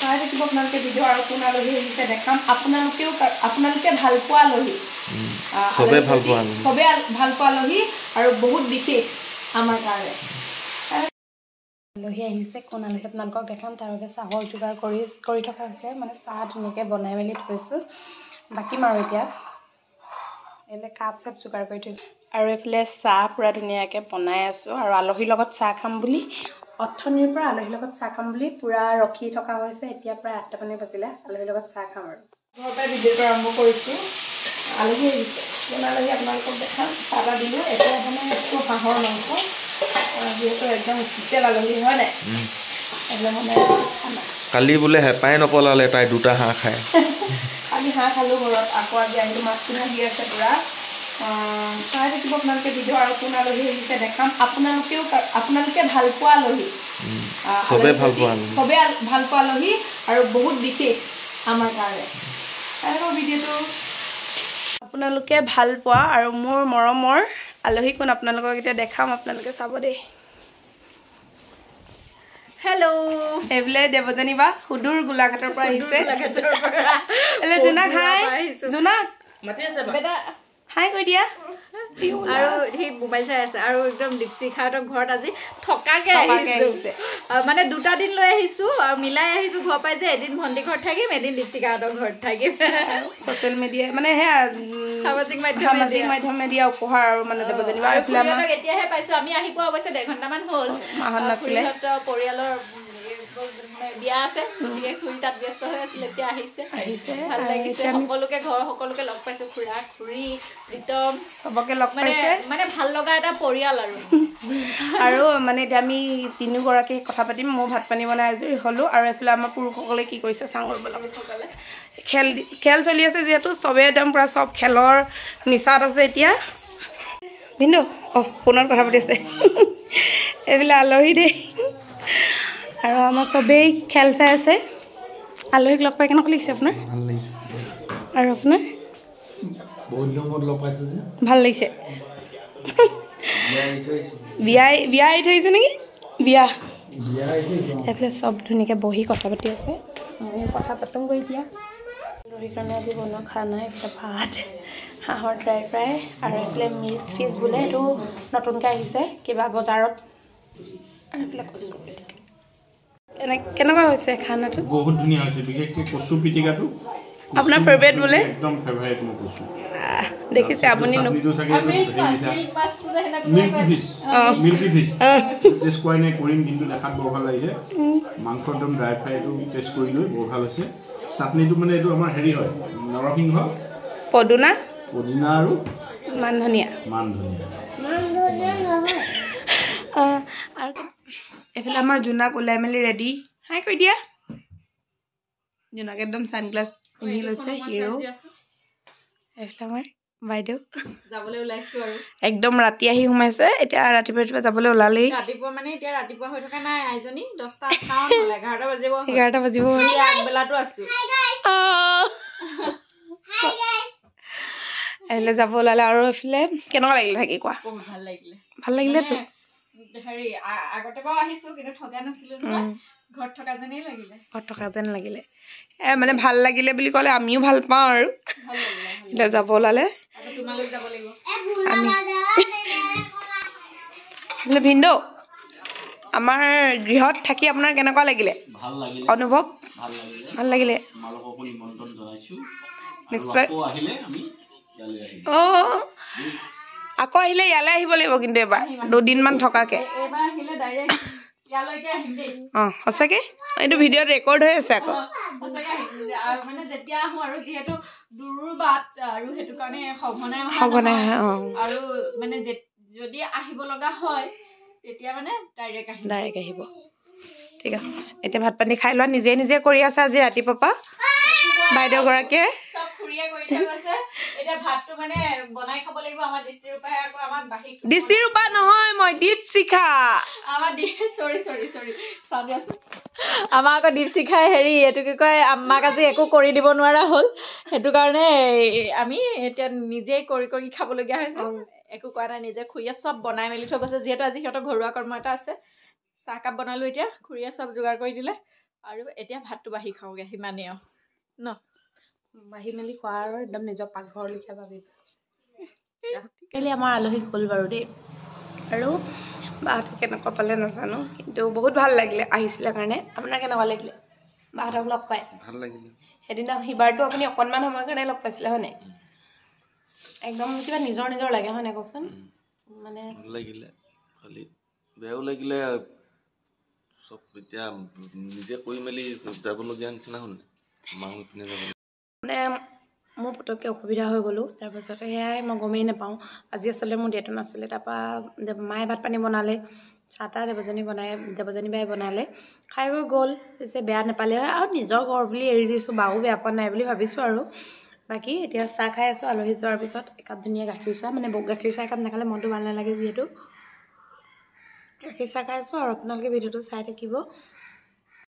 চাই থাকিব আপোনালোকে ভিডিঅ' আৰু কোন আলহী আহিছে দেখাম আপোনালোকে ভাল পোৱা আলহী চবে ভাল পোৱা আলহী আৰু বহুত বিশেষ আমাৰ কাৰণে আলহী আহিছে কোন আলহী আপোনালোকক দেখাম তাৰ বাবে চাহৰ যোগাৰ কৰি থকা হৈছে মানে চাহ ধুনীয়াকৈ বনাই মেলি থৈছোঁ বাকী মাৰো এতিয়া এইফালে কাপ চাপ যোগাৰ কৰি থৈছোঁ আৰু এইফালে চাহ পূৰা ধুনীয়াকৈ বনাই আছোঁ আৰু আলহীৰ লগত চাহ খাম বুলি অথনিৰ পৰা আলহীৰ লগত চাহ খাম বুলি পূৰা ৰখি থকা হৈছে এতিয়া প্ৰায় 8টা মানে বাজিলে আলহীৰ লগত চাহ খাম আৰু ঘৰৰ পৰা ভিডিঅ'টো আৰম্ভ কৰিছোঁ আলহী আহিছে কোন আলহী আপোনালোকক দেখাম চাহ দিলোঁ এতিয়া মানে একটু হাঁহৰ মাংস যিহেতু একদম স্পেচিয়েল আলহী হয় নাই একদম মানে কালি বোলে হেঁপাই নপলালে তাই 2টা হাঁহ খায় কালি হাঁহ খালোঁ ঘৰত আকৌ আজি আহিলোঁ মাছটো ভাগি আছে পূৰা চাই থাকিব আপোনালোকে ভিডিঅ' আৰু কোন আলহী আহিছে দেখাম আপোনালোকে ভাল পোৱা আলহী চবে ভাল পোৱা আলহী আৰু বহুত বিশেষ আমাৰ কাৰণে এনেকুৱা ভিডিঅ'টো আপোনালোকে ভাল পোৱা আৰু মোৰ মৰমৰ আলহী কোন আপোনালোকক এতিয়া দেখাম আপোনালোকে চাব দেই হেল্ল' এইফালে দেৱজানী বা সুদূৰ গোলাঘাটৰ পৰা আহিছে জোনাক হাই জোনাক হাই কৈ দিয়া আৰু সেই মোবাইল চাই আছে আৰু একদম দীপশিখাহঁতৰ ঘৰত আজি থকাকে আহিছে মানে 2টা দিন লৈ আহিছোঁ আৰু মিলাই আহিছোঁ ঘৰ পাই যে এদিন ভণ্টি ঘৰত থাকিম এদিন দীপশিখাহঁতৰ ঘৰত থাকিম ছ'চিয়েল মিডিয়া মানে সেয়া সামাজিক মাধ্যমে দিয়া উপহাৰ আৰু মানে দেৱজানী বা এতিয়াহে পাইছোঁ আমি আহি পোৱা অৱশ্যে 1.5 ঘণ্টামান হ'ল মাহত নাছিলে পৰিয়ালৰ বিয়া আছে খুৰী তাত ব্যস্ত হৈ আছিল এতিয়া আহিছে ভাল লাগিছে সকলোকে ঘৰৰ সকলোকে লগ পাইছোঁ খুৰা খুৰী প্ৰীতম চবকে লগ পাইছে মানে ভাল লগা এটা পৰিয়াল আৰু মানে এতিয়া আমি 3গৰাকী কথা পাতিম মই ভাত পানী বনাই আজৰি হ'লোঁ আৰু এইফালে আমাৰ পুৰুষসকলে কি কৰিছে চাঙৰ বেলাসকলে খেল চলি আছে যিহেতু চবে একদম পূৰা চব খেলৰ নিচাত আছে এতিয়া ভিন্দু ফোনত কথা পাতি আছে এইফালে আলহী দেই আৰু আমাৰ চবেই খেল চাই আছে আলহীক লগ পাই কেনেকুৱা লাগিছে আপোনাৰ ভাল লাগিছে আৰু আপোনাৰ ভাল লাগিছে বিয়া এৰি থৈছে নেকি বিয়া এইফালে চব ধুনীয়াকৈ বহি কথা পাতি আছে মই কথা পাতোঁগৈ এতিয়া আলহীৰ কাৰণে আজি বনোৱা খানা এইফালে ভাত হাঁহৰ ড্ৰাই ফ্ৰাই আৰু এইফালে মিল্ক ফিছ বোলে সেইটো নতুনকৈ আহিছে কিবা বজাৰত আৰু এইফালে কচু পিটিকা কেনেকুৱা হৈছে খানাটো বহুত ধুনীয়া হৈছে বিশেষকৈ কচু পিটিকাটো আপোনাৰ ফেভৰেট বোলে একদম ফেভৰেট মোৰ কচু দেখিছে আপুনি মিল্কি ফিছ টেষ্ট কৰা নাই কৰিম কিন্তু দেখাত বৰ ভাল লাগিছে মাংস একদম ড্ৰাই ফ্ৰাইটো টেষ্ট কৰিলোঁ বৰ ভাল হৈছে চাটনিটো মানে এইটো আমাৰ হেৰি হয় নৰসিংহ পদুনা আৰু মান ধনিয়া আৰু এইফালে আমাৰ জোনাক ওলাই মেলি ৰেডি হাই কৈ দিয়া জোনাক একদম ছানগ্লাছ পিন্ধি লৈছে হিৰো এইফালে আমাৰ বাইদেউ যাবলৈ ওলাইছোঁ আৰু একদম ৰাতি আহি সোমাইছে এতিয়া ৰাতিপুৱা যাবলৈ ওলালেই ৰাতিপুৱা মানে এতিয়া ৰাতিপুৱা হৈ থকা নাই আইজনী 10টা 11টা বাজিব আগবেলাটো আছোঁ এইফালে যাব ওলালে আৰু এইফালে কেনেকুৱা লাগিলে থাকি কোৱা বহুত ভাল লাগিলে হেৰি আগতে বাৰু আহিছোঁ কিন্তু ঠগা নাছিলোঁ নহয় ঘৰত থকা যেন লাগিলে মানে ভাল লাগিলে বুলি ক'লে আমিও ভাল পাওঁ আৰু এতিয়া যাব ওলালে তোমালোক যাব লাগিব আমি ভিন্দৌ আমাৰ গৃহত থাকি আপোনাৰ কেনেকুৱা লাগিলে অনুভৱ ভাল লাগিলে নিশ্চয় আকৌ আহিলে ইয়ালৈ আহিব লাগিব কিন্তু এবাৰ 2 দিনমান থকাকে সঁচাকে এইটো ভিডিঅ'ত ৰেকৰ্ড হৈ আছে আকৌ মানে যেতিয়া আহোঁ আৰু যিহেতু দূৰ বাট আৰু সেইটো কাৰণে সঘনাই আৰু মানে যদি আহিব লগা হয় তেতিয়া মানে ডাইৰেক্ট আহিব ঠিক আছে এতিয়া ভাত পানী খাই লোৱা নিজে কৰি আছে আজি ৰাতিপুৱা পৰা বাইদেউগৰাকীয়ে সব খুৰিয়ে কৰি থৈ গৈছে এতিয়া ভাতটো মানে বনাই খাব লাগিব আমাৰ দৃষ্টিৰূপাই আকৌ আমাক বাহি দৃষ্টিৰূপা নহয় মই দীপশিখা আমাৰ সৰি চাবি আছে আমাৰ আকৌ দীপশিখাই হেৰি এইটো কি কয় আমাক আজি একো কৰি দিব নোৱাৰা হ'ল সেইটো কাৰণে আমি এতিয়া নিজে কৰি খাবলগীয়া হৈছে একো কৰা নাই নিজে খুৰীয়ে চব বনাই মেলি থৈ গৈছে যিহেতু আজি সিহঁতৰ ঘৰুৱা কৰ্ম এটা আছে চাহকাপ বনালোঁ এতিয়া খুৰীয়ে চব যোগাৰ কৰি দিলে আৰু এতিয়া ভাতটো বাঢ়ি খাওঁগৈ সিমানেই আৰু ন বাঢ়ি মেলি খোৱা আৰু একদম নিজৰ পাকঘৰ লিখা ভাবি কালি আমাৰ আলহী গ'ল বাৰু দেই আৰু বাহঁতক কেনেকুৱা পালে নাজানো কিন্তু বহুত ভাল লাগিলে আহিছিলে কাৰণে আপোনাৰ কেনেকুৱা লাগিলে বাহঁতক লগ পাই ভাল লাগিলে সেইদিনা সিবাৰটো আপুনি অকণমান সময়ৰ কাৰণে লগ পাইছিলে হয় নাই একদম কিবা নিজৰ নিজৰ লাগে হয় নাই কওকচোন মানে ভাল লাগিলে খালি বেয়াও লাগিলে চব এতিয়া নিজে কৰি মেলি যাবলগীয়া নিচিনা হ'ল মাও ইপিনে যাব মানে মোৰ পটককৈ অসুবিধা হৈ গ'লোঁ তাৰপাছতে সেয়াই মই গমেই নাপাওঁ আজি আচলতে মোৰ ডেটো নাছিলে তাৰপৰা মায়ে ভাত পানী বনালে চাহ তাহ দেৱযানী বাই বনালে খাই বৈ গ'ল পিছে বেয়া নাপালে হয় আৰু নিজৰ ঘৰ বুলি এৰি দিছোঁ বাও বেয়া পোৱা নাই বুলি ভাবিছোঁ আৰু বাকী এতিয়া চাহ খাই আছোঁ আলহী যোৱাৰ পিছত একাপ ধুনীয়া গাখীৰ চাহ মানে গাখীৰ চাহ একাপ নাখালে মনটো ভাল নালাগে যিহেতু গাখীৰ চাহ খাই আছোঁ আৰু আপোনালোকে ভিডিঅ'টো চাই থাকিব